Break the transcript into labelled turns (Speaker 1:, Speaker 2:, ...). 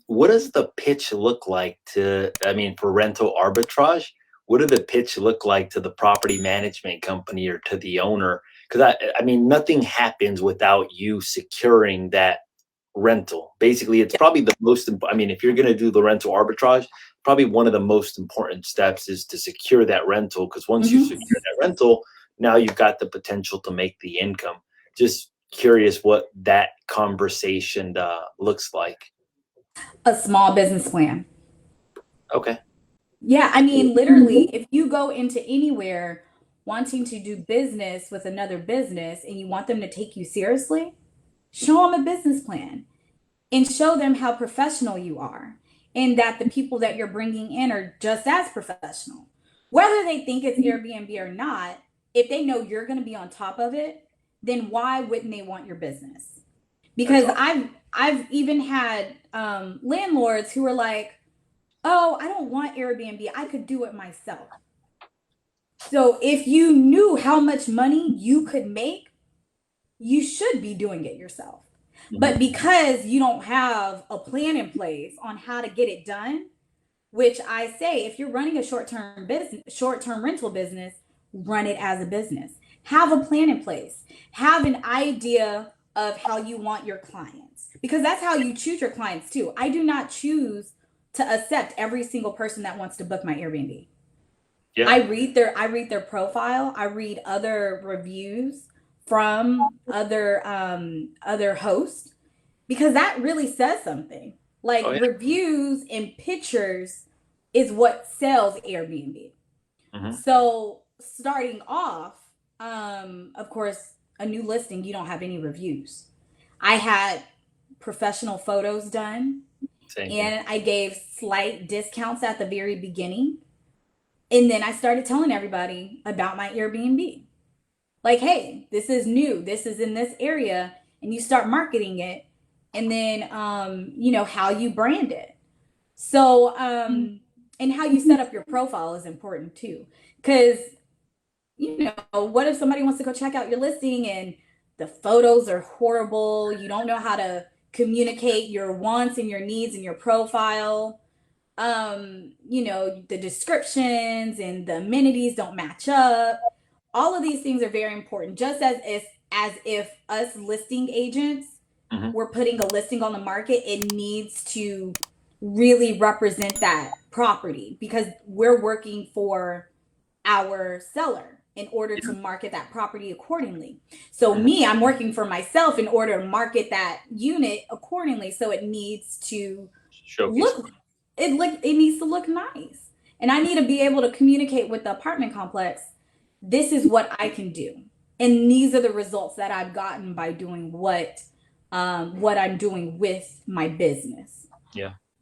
Speaker 1: what does the pitch look like to, I mean, for rental arbitrage? What do the pitch look like to the property management company or to the owner? Because I mean, nothing happens without you securing that rental. Basically, it's probably the most, I mean, if you're going to do the rental arbitrage, probably one of the most important steps is to secure that rental. Because once you secure that rental, now you've got the potential to make the income. Just curious what that conversation looks like.
Speaker 2: A small business plan.
Speaker 1: Okay.
Speaker 2: Yeah, I mean, literally, if you go into anywhere wanting to do business with another business and you want them to take you seriously, show them a business plan and show them how professional you are and that the people that you're bringing in are just as professional. Whether they think it's Airbnb or not, if they know you're going to be on top of it, then why wouldn't they want your business?
Speaker 1: That's
Speaker 2: Because
Speaker 1: all.
Speaker 2: I've even had landlords who were like, "Oh, I don't want Airbnb. I could do it myself." So if you knew how much money you could make, you should be doing it yourself.
Speaker 1: Mhm.
Speaker 2: But because you don't have a plan in place on how to get it done, which I say if you're running a short-term rental business, run it as a business. Have a plan in place. Have an idea of how you want your clients because that's how you choose your clients too. I do not choose to accept every single person that wants to book my Airbnb.
Speaker 1: Yeah.
Speaker 2: I read their profile. I read other reviews from other hosts because that really says something. Like
Speaker 1: Oh yeah.
Speaker 2: reviews and pictures is what sells Airbnb.
Speaker 1: Hmm.
Speaker 2: So starting off, of course, a new listing, you don't have any reviews. I had professional photos done
Speaker 1: Same here.
Speaker 2: and I gave slight discounts at the very beginning. And then I started telling everybody about my Airbnb. Like, hey, this is new. This is in this area. And you start marketing it. And then, how you brand it. So, and how you set up your profile is important too. Because, what if somebody wants to go check out your listing and the photos are horrible? You don't know how to communicate your wants and your needs in your profile. The descriptions and the amenities don't match up. All of these things are very important, just as if us listing agents
Speaker 1: Hmm.
Speaker 2: were putting a listing on the market, it needs to really represent that property because we're working for our seller in order to
Speaker 1: Yeah.
Speaker 2: market that property accordingly. So
Speaker 1: Hmm.
Speaker 2: me, I'm working for myself in order to market that unit accordingly. So it needs to
Speaker 1: Showcase.
Speaker 2: look it needs to look nice. And I need to be able to communicate with the apartment complex. This is what I can do. And these are the results that I've gotten by doing what I'm doing with my business.
Speaker 1: Yeah.